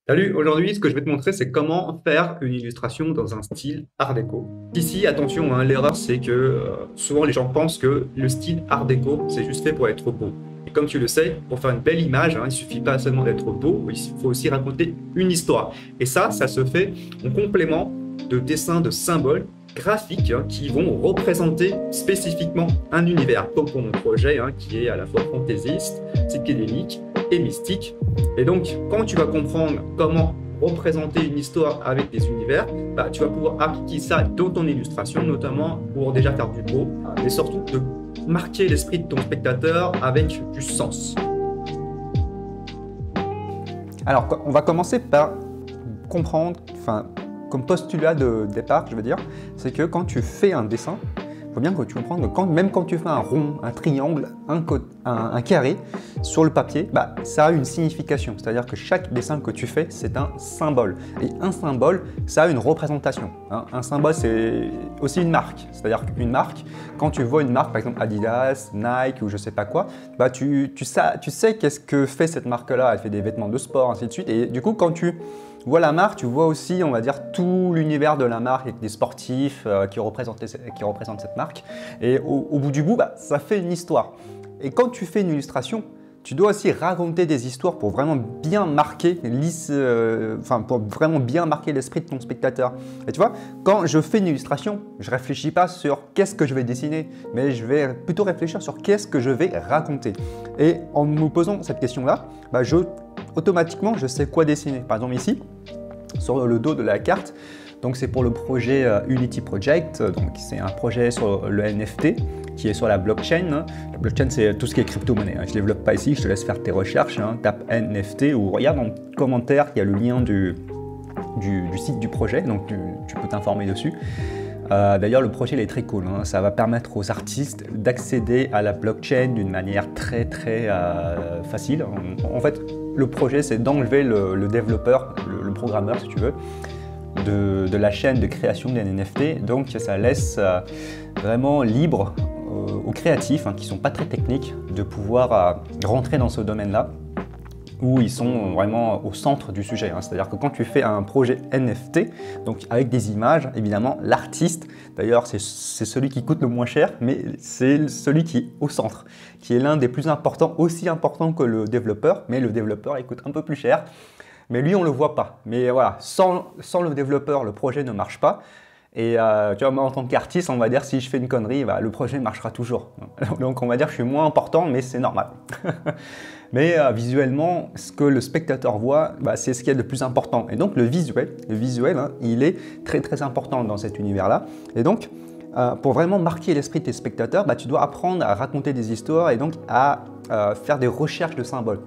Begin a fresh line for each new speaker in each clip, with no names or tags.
Salut, aujourd'hui, ce que je vais te montrer, c'est comment faire une illustration dans un style art déco. Ici, attention, hein, l'erreur, c'est que souvent les gens pensent que le style art déco, c'est juste fait pour être beau. Et comme tu le sais, pour faire une belle image, hein, il suffit pas seulement d'être beau, il faut aussi raconter une histoire. Et ça se fait en complément de dessins de symboles graphiques qui vont représenter spécifiquement un univers, comme pour mon projet, qui est à la fois fantaisiste, psychédélique et mystique. Et donc, quand tu vas comprendre comment représenter une histoire avec des univers, tu vas pouvoir appliquer ça dans ton illustration, notamment pour déjà faire du beau, et surtout de marquer l'esprit de ton spectateur avec du sens.
Alors, on va commencer par comprendre, comme postulat de départ, je veux dire, c'est que quand tu fais un dessin, il faut bien que tu comprennes que même quand tu fais un rond, un triangle, un carré sur le papier, ça a une signification. C'est-à-dire que chaque dessin que tu fais, c'est un symbole. Et un symbole, ça a une représentation. Un symbole, c'est aussi une marque. C'est-à-dire qu'une marque, quand tu vois une marque, par exemple Adidas, Nike ou je sais pas quoi, tu sais qu'est-ce que fait cette marque-là. Elle fait des vêtements de sport, ainsi de suite. Et du coup, quand tu vois la marque, tu vois aussi, on va dire, tout l'univers de la marque avec des sportifs qui représentent cette marque. Et au bout du bout, ça fait une histoire. Et quand tu fais une illustration, tu dois aussi raconter des histoires pour vraiment bien marquer l'esprit de ton spectateur. Et tu vois, quand je fais une illustration, je ne réfléchis pas sur qu'est-ce que je vais dessiner, mais je vais plutôt réfléchir sur qu'est-ce que je vais raconter. Et en me posant cette question-là, automatiquement, je sais quoi dessiner. Par exemple ici, sur le dos de la carte, donc c'est pour le projet Unity Project, donc c'est un projet sur le NFT qui est sur la blockchain. La blockchain, c'est tout ce qui est crypto-monnaie. Je ne développe pas ici, je te laisse faire tes recherches, tape NFT ou regarde dans le commentaire, il y a le lien du site du projet, donc tu peux t'informer dessus. D'ailleurs, le projet il est très cool, ça va permettre aux artistes d'accéder à la blockchain d'une manière très facile. En fait, le projet c'est d'enlever le développeur, le programmeur si tu veux, de la chaîne de création des NFT, donc ça laisse vraiment libre aux créatifs qui ne sont pas très techniques de pouvoir rentrer dans ce domaine-là où ils sont vraiment au centre du sujet. C'est-à-dire que quand tu fais un projet NFT, donc avec des images, évidemment, l'artiste, d'ailleurs c'est celui qui coûte le moins cher, mais c'est celui qui est au centre, qui est l'un des plus importants, aussi important que le développeur, mais le développeur il coûte un peu plus cher. Mais lui, on ne le voit pas. Mais voilà, sans le développeur, le projet ne marche pas. Et tu vois, moi, en tant qu'artiste, on va dire, si je fais une connerie, le projet marchera toujours. Donc, on va dire que je suis moins important, mais c'est normal. Mais visuellement, ce que le spectateur voit, c'est ce qu'il y a de plus important. Et donc, le visuel il est très important dans cet univers-là. Et donc, pour vraiment marquer l'esprit de tes spectateurs, tu dois apprendre à raconter des histoires et donc à faire des recherches de symboles.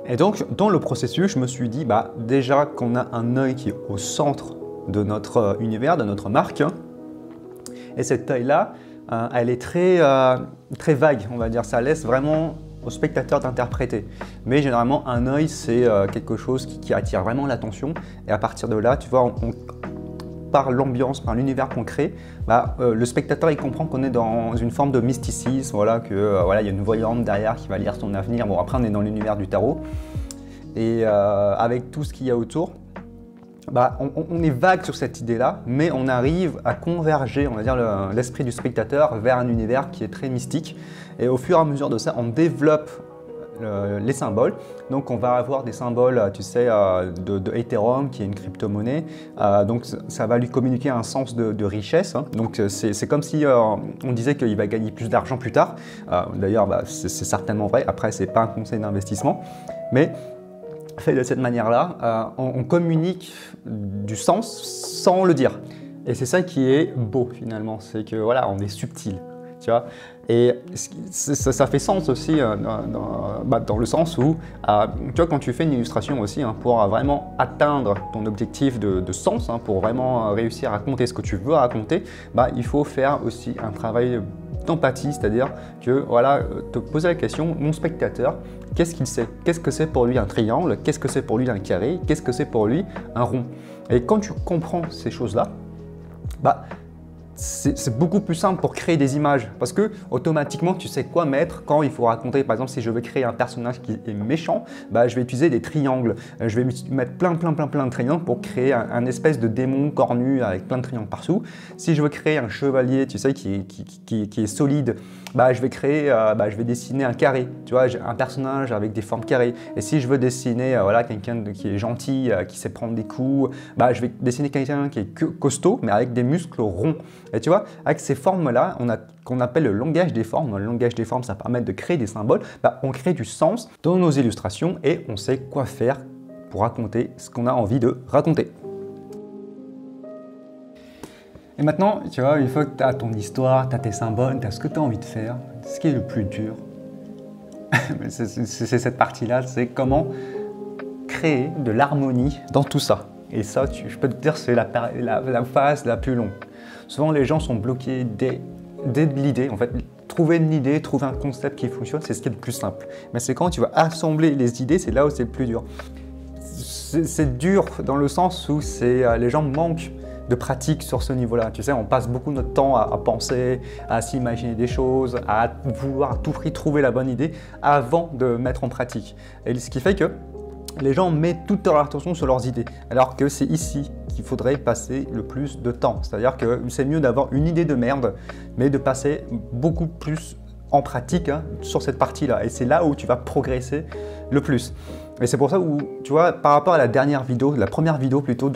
Et donc, dans le processus, je me suis dit, déjà qu'on a un œil qui est au centre de notre univers, de notre marque, et cette œil-là, elle est très vague, on va dire. Ça laisse vraiment au spectateur d'interpréter. Mais généralement, un œil, c'est quelque chose qui attire vraiment l'attention. Et à partir de là, tu vois, par l'ambiance, par l'univers qu'on crée, le spectateur il comprend qu'on est dans une forme de mysticisme, voilà, il y a une voyante derrière qui va lire son avenir. Bon, après on est dans l'univers du tarot et avec tout ce qu'il y a autour, on est vague sur cette idée-là, mais on arrive à converger, on va dire, l'esprit du spectateur vers un univers qui est très mystique. Et au fur et à mesure de ça, on développe les symboles. Donc on va avoir des symboles, tu sais, de Ethereum qui est une crypto-monnaie. Donc ça va lui communiquer un sens de richesse. Donc c'est comme si on disait qu'il va gagner plus d'argent plus tard. D'ailleurs, c'est certainement vrai. Après, c'est pas un conseil d'investissement, mais fait de cette manière-là, on communique du sens sans le dire. Et c'est ça qui est beau finalement, c'est que voilà, on est subtil. Tu vois, et ça fait sens aussi dans le sens où, tu vois, quand tu fais une illustration aussi, pour vraiment atteindre ton objectif de sens, pour vraiment réussir à raconter ce que tu veux raconter, il faut faire aussi un travail d'empathie, c'est-à-dire que voilà, te poser la question, mon spectateur, qu'est-ce qu'il sait? Qu'est-ce que c'est pour lui un triangle? Qu'est-ce que c'est pour lui un carré? Qu'est-ce que c'est pour lui un rond? Et quand tu comprends ces choses-là, c'est beaucoup plus simple pour créer des images parce que automatiquement tu sais quoi mettre quand il faut raconter. Par exemple, si je veux créer un personnage qui est méchant, bah, je vais utiliser des triangles. Je vais mettre plein de triangles pour créer un espèce de démon cornu avec plein de triangles partout. Si je veux créer un chevalier, tu sais, qui est solide, bah, je vais dessiner un carré, tu vois, un personnage avec des formes carrées. Et si je veux dessiner voilà, quelqu'un qui est gentil, qui sait prendre des coups, bah, je vais dessiner quelqu'un qui est costaud, mais avec des muscles ronds. Et tu vois, avec ces formes-là, qu'on appelle le langage des formes. Le langage des formes, ça permet de créer des symboles. Bah, on crée du sens dans nos illustrations et on sait quoi faire pour raconter ce qu'on a envie de raconter. Et maintenant, tu vois, une fois que tu as ton histoire, tu as tes symboles, tu as ce que tu as envie de faire, ce qui est le plus dur, c'est cette partie-là, c'est comment créer de l'harmonie dans tout ça. Et ça, je peux te dire, c'est la phase la plus longue. Souvent, les gens sont bloqués dès l'idée. En fait, trouver une idée, trouver un concept qui fonctionne, c'est ce qui est le plus simple. Mais c'est quand tu vas assembler les idées, c'est là où c'est le plus dur. C'est dur dans le sens où les gens manquent de pratique sur ce niveau-là. Tu sais, on passe beaucoup de notre temps à penser, à s'imaginer des choses, à vouloir à tout prix trouver la bonne idée avant de mettre en pratique. Et ce qui fait que les gens mettent toute leur attention sur leurs idées, alors que c'est ici qu'il faudrait passer le plus de temps. C'est-à-dire que c'est mieux d'avoir une idée de merde, mais de passer beaucoup plus en pratique sur cette partie-là. Et c'est là où tu vas progresser le plus. Et c'est pour ça où, tu vois, par rapport à la dernière vidéo, la première vidéo plutôt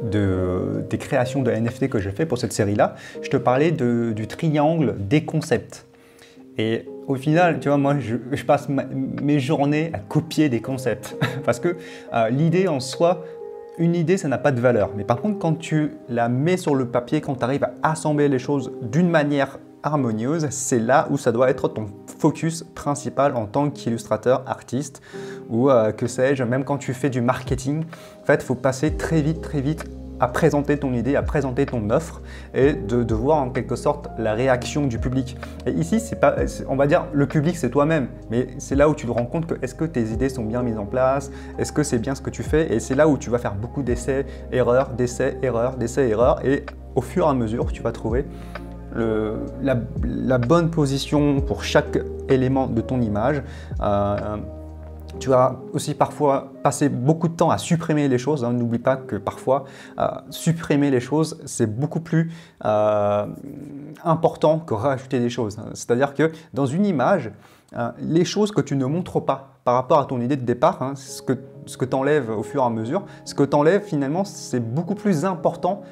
des créations de NFT que j'ai fait pour cette série-là, je te parlais du triangle des concepts. Et au final, tu vois, moi, je passe mes journées à copier des concepts parce que l'idée en soi, une idée, ça n'a pas de valeur. Mais par contre, quand tu la mets sur le papier, quand tu arrives à assembler les choses d'une manière harmonieuse, c'est là où ça doit être ton focus principal en tant qu'illustrateur, artiste ou que sais-je, même quand tu fais du marketing. En fait, il faut passer très vite à présenter ton idée, à présenter ton offre et de voir en quelque sorte la réaction du public. Et ici, on va dire, le public, c'est toi-même, mais c'est là où tu te rends compte que est-ce que tes idées sont bien mises en place, est-ce que c'est bien ce que tu fais, et c'est là où tu vas faire beaucoup d'essais, erreurs, d'essais, erreurs, d'essais, erreurs, et au fur et à mesure, tu vas trouver la bonne position pour chaque élément de ton image. Tu vas aussi parfois passer beaucoup de temps à supprimer les choses. N'oublie pas que parfois, supprimer les choses, c'est beaucoup plus important que rajouter des choses. C'est-à-dire que dans une image, les choses que tu ne montres pas par rapport à ton idée de départ, ce que tu enlèves au fur et à mesure, ce que tu enlèves finalement, c'est beaucoup plus important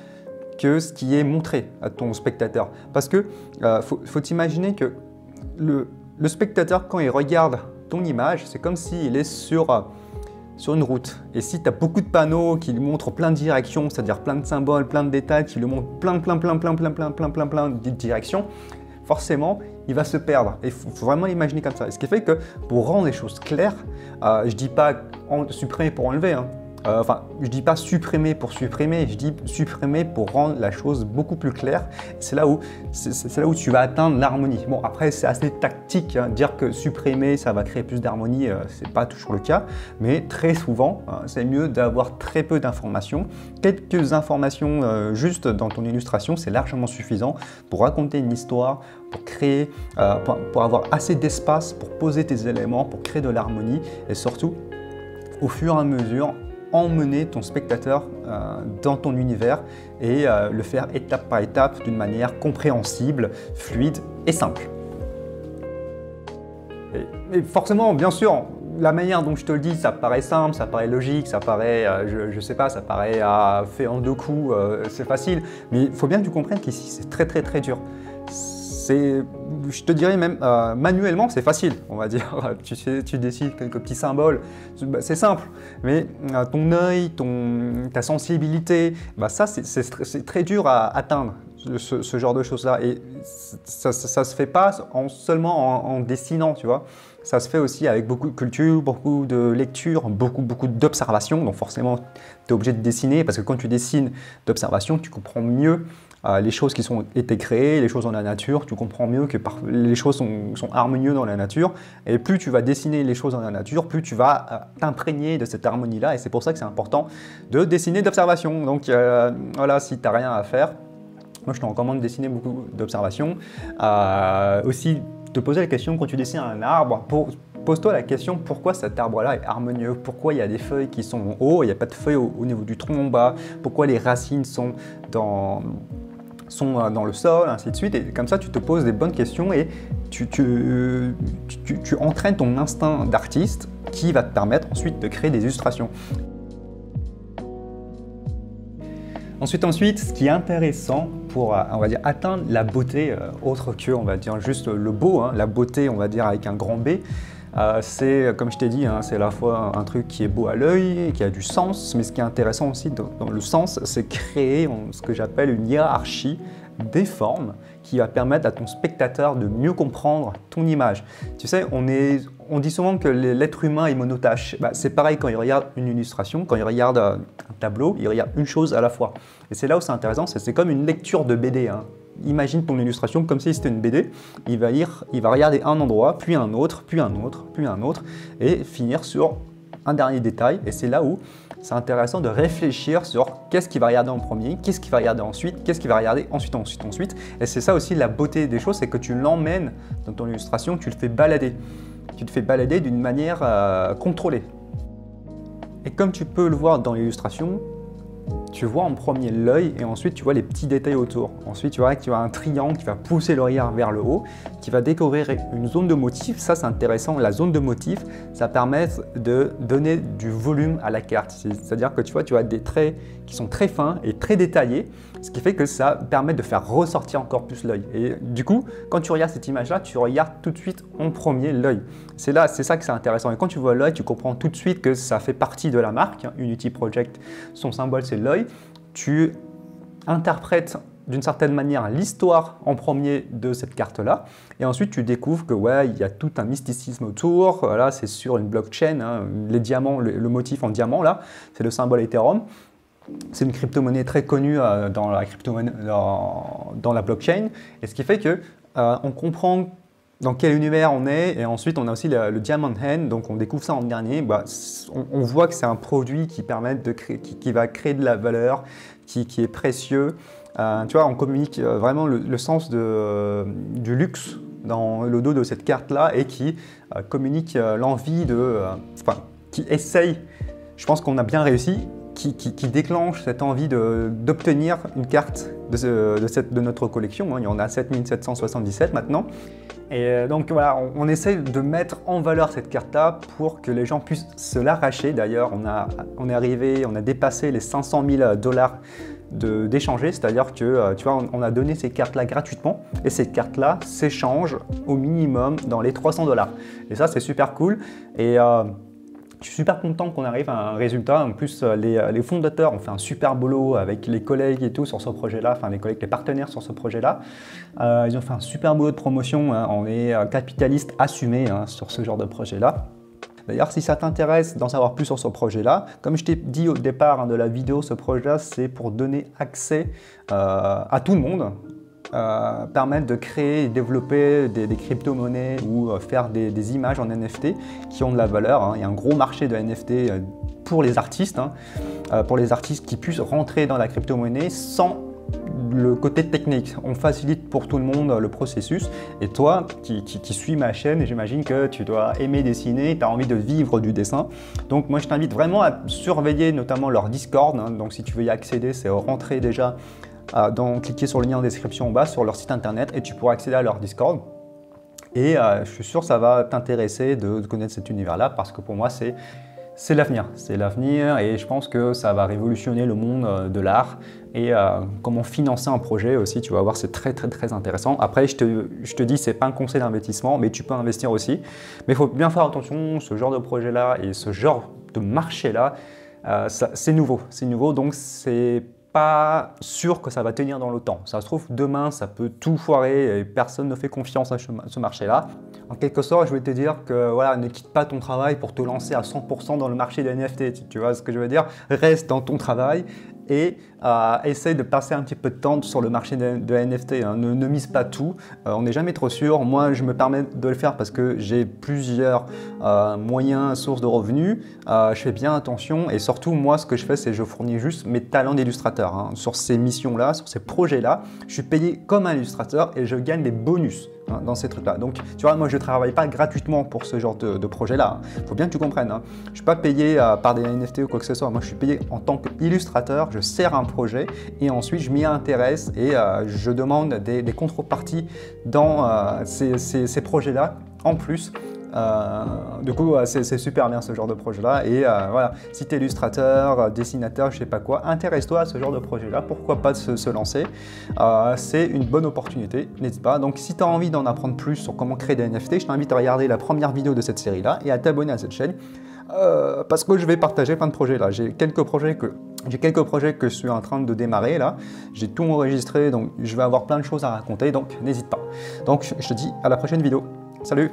que ce qui est montré à ton spectateur. Parce que faut t'imaginer que le spectateur, quand il regarde ton image, c'est comme s'il est sur une route. Et si tu as beaucoup de panneaux qui lui montrent plein de directions, c'est-à-dire plein de symboles, plein de détails, qui lui montrent plein de directions, forcément, il va se perdre. Et il faut vraiment l'imaginer comme ça. Et ce qui fait que pour rendre les choses claires, je ne dis pas supprimer pour enlever, enfin, je ne dis pas supprimer pour supprimer, je dis supprimer pour rendre la chose beaucoup plus claire. C'est là où tu vas atteindre l'harmonie. Bon, après, c'est assez tactique, dire que supprimer, ça va créer plus d'harmonie, ce n'est pas toujours le cas, mais très souvent, c'est mieux d'avoir très peu d'informations. Quelques informations juste dans ton illustration, c'est largement suffisant pour raconter une histoire, pour créer, pour avoir assez d'espace pour poser tes éléments, pour créer de l'harmonie et surtout, au fur et à mesure, emmener ton spectateur dans ton univers et le faire étape par étape d'une manière compréhensible, fluide et simple. Et forcément, bien sûr, la manière dont je te le dis, ça paraît simple, ça paraît logique, ça paraît, je sais pas, ça paraît fait en 2 coups, c'est facile. Mais il faut bien que tu comprennes qu'ici, c'est très dur. Je te dirais même manuellement, c'est facile, on va dire. Tu décides quelques petits symboles, c'est simple. Mais ton œil, ta sensibilité, ça c'est très dur à atteindre, ce genre de choses-là. Et ça se fait pas seulement en dessinant, tu vois. Ça se fait aussi avec beaucoup de culture, beaucoup de lecture, beaucoup d'observation. Donc forcément, tu es obligé de dessiner parce que quand tu dessines d'observation, tu comprends mieux les choses qui ont été créées, les choses dans la nature. Tu comprends mieux que les choses sont harmonieuses dans la nature. Et plus tu vas dessiner les choses dans la nature, plus tu vas t'imprégner de cette harmonie-là. Et c'est pour ça que c'est important de dessiner d'observation. Donc voilà, si tu n'as rien à faire, Moi, je te recommande de dessiner beaucoup d'observations. Aussi, te poser la question quand tu dessines un arbre, pose-toi la question pourquoi cet arbre-là est harmonieux, pourquoi il y a des feuilles qui sont en haut, il n'y a pas de feuilles au niveau du tronc en bas, pourquoi les racines sont dans le sol, ainsi de suite. Et comme ça, tu te poses des bonnes questions et tu entraînes ton instinct d'artiste qui va te permettre ensuite de créer des illustrations. Ensuite, ce qui est intéressant pour, on va dire, atteindre la beauté autre que, on va dire, juste le beau, hein, la beauté, on va dire, avec un grand B, c'est, comme je t'ai dit, hein, c'est à la fois un truc qui est beau à l'œil, qui a du sens, mais ce qui est intéressant aussi dans le sens, c'est créer ce que j'appelle une hiérarchie des formes qui va permettre à ton spectateur de mieux comprendre ton image. Tu sais, on dit souvent que l'être humain est monotache. Bah, c'est pareil quand il regarde une illustration, quand il regarde un tableau, il regarde une chose à la fois. Et c'est là où c'est intéressant, c'est comme une lecture de BD. Hein. Imagine ton illustration comme si c'était une BD. Il va regarder un endroit, puis un autre, puis un autre, puis un autre, et finir sur un dernier détail. Et c'est là où c'est intéressant de réfléchir sur qu'est-ce qu'il va regarder en premier, qu'est-ce qu'il va regarder ensuite, qu'est-ce qu'il va regarder ensuite. Et c'est ça aussi la beauté des choses, c'est que tu l'emmènes dans ton illustration, tu le fais balader. Tu te fais balader d'une manière contrôlée. Et comme tu peux le voir dans l'illustration, tu vois en premier l'œil et ensuite tu vois les petits détails autour. Ensuite tu vois que tu as un triangle qui va pousser le regard vers le haut, qui va découvrir une zone de motif. Ça c'est intéressant, la zone de motif, ça permet de donner du volume à la carte. C'est-à-dire que tu as des traits qui sont très fins et très détaillés, ce qui fait que ça permet de faire ressortir encore plus l'œil. Et du coup, quand tu regardes cette image-là, tu regardes tout de suite en premier l'œil. C'est ça que c'est intéressant. Et quand tu vois l'œil, tu comprends tout de suite que ça fait partie de la marque. Unity Project, son symbole c'est l'œil. Tu interprètes d'une certaine manière l'histoire en premier de cette carte-là. Et ensuite, tu découvres que ouais, il y a tout un mysticisme autour. Voilà, c'est sur une blockchain, hein, les diamants, le motif en diamant là, c'est le symbole Ethereum. C'est une crypto-monnaie très connue dans la blockchain. Et ce qui fait que on comprend dans quel univers on est. Et ensuite, on a aussi le Diamond Hand. Donc, on découvre ça en dernier. Bah, on voit que c'est un produit qui permet qui va créer de la valeur, qui est précieux. Tu vois, on communique vraiment le sens du luxe dans le dos de cette carte-là et qui communique l'envie qui essaye, je pense qu'on a bien réussi, qui déclenche cette envie d'obtenir une carte de notre collection. Hein. Il y en a 7777 maintenant. Et donc voilà, on essaie de mettre en valeur cette carte-là pour que les gens puissent se l'arracher. D'ailleurs, on a dépassé les 500 000 $ d'échanger, c'est-à-dire que tu vois, on a donné ces cartes-là gratuitement et ces cartes-là s'échangent au minimum dans les 300 $. Et ça, c'est super cool. Et je suis super content qu'on arrive à un résultat. En plus, les fondateurs ont fait un super boulot avec les collègues et tout sur ce projet-là, enfin les collègues, les partenaires sur ce projet-là. Ils ont fait un super boulot de promotion. Hein. On est capitaliste assumé hein, sur ce genre de projet-là. D'ailleurs, si ça t'intéresse d'en savoir plus sur ce projet-là, comme je t'ai dit au départ hein, de la vidéo, ce projet-là, c'est pour donner accès à tout le monde. Permettre de créer et développer des crypto-monnaies ou faire des images en NFT qui ont de la valeur. Hein. Il y a un gros marché de NFT pour les artistes, qui puissent rentrer dans la crypto-monnaie sans le côté technique. On facilite pour tout le monde le processus. Et toi, qui suis ma chaîne, j'imagine que tu dois aimer dessiner, tu as envie de vivre du dessin. Donc moi, je t'invite vraiment à surveiller notamment leur Discord. Hein. Donc si tu veux y accéder, c'est rentrer déjà cliquer sur le lien en description en bas sur leur site internet et tu pourras accéder à leur Discord. Et je suis sûr que ça va t'intéresser de connaître cet univers-là parce que pour moi, c'est l'avenir. C'est l'avenir et je pense que ça va révolutionner le monde de l'art et comment financer un projet aussi. Tu vas voir, c'est très, très, très intéressant. Après, je te dis, c'est pas un conseil d'investissement, mais tu peux investir aussi. Mais il faut bien faire attention, ce genre de projet-là et ce genre de marché-là, c'est nouveau. Donc, c'est pas sûr que ça va tenir dans le temps. Ça se trouve, demain, ça peut tout foirer et personne ne fait confiance à ce marché-là. En quelque sorte, je vais te dire que voilà, ne quitte pas ton travail pour te lancer à 100% dans le marché des NFT. Tu vois ce que je veux dire? Reste dans ton travail et essaye de passer un petit peu de temps sur le marché de NFT. Hein. Ne mise pas tout, on n'est jamais trop sûr. Moi, je me permets de le faire parce que j'ai plusieurs moyens, sources de revenus. Je fais bien attention et surtout, moi, ce que je fais, c'est que je fournis juste mes talents d'illustrateur. Hein. Sur ces missions-là, sur ces projets-là, je suis payé comme un illustrateur et je gagne des bonus dans ces trucs-là. Donc, tu vois, moi, je ne travaille pas gratuitement pour ce genre de projet-là. Il faut bien que tu comprennes. Hein. Je ne suis pas payé par des NFT ou quoi que ce soit. Moi, je suis payé en tant qu'illustrateur. Je sers un projet et ensuite, je m'y intéresse et je demande des contreparties dans ces projets-là en plus. Du coup, c'est super bien ce genre de projet-là. Et voilà, si tu es illustrateur, dessinateur, je sais pas quoi, intéresse-toi à ce genre de projet-là. Pourquoi pas se lancer? C'est une bonne opportunité, n'hésite pas. Donc, si tu as envie d'en apprendre plus sur comment créer des NFT, je t'invite à regarder la première vidéo de cette série-là et à t'abonner à cette chaîne. Parce que je vais partager plein de projets là. J'ai quelques projets que je suis en train de démarrer là. J'ai tout enregistré, donc je vais avoir plein de choses à raconter. Donc, n'hésite pas. Donc, je te dis à la prochaine vidéo. Salut!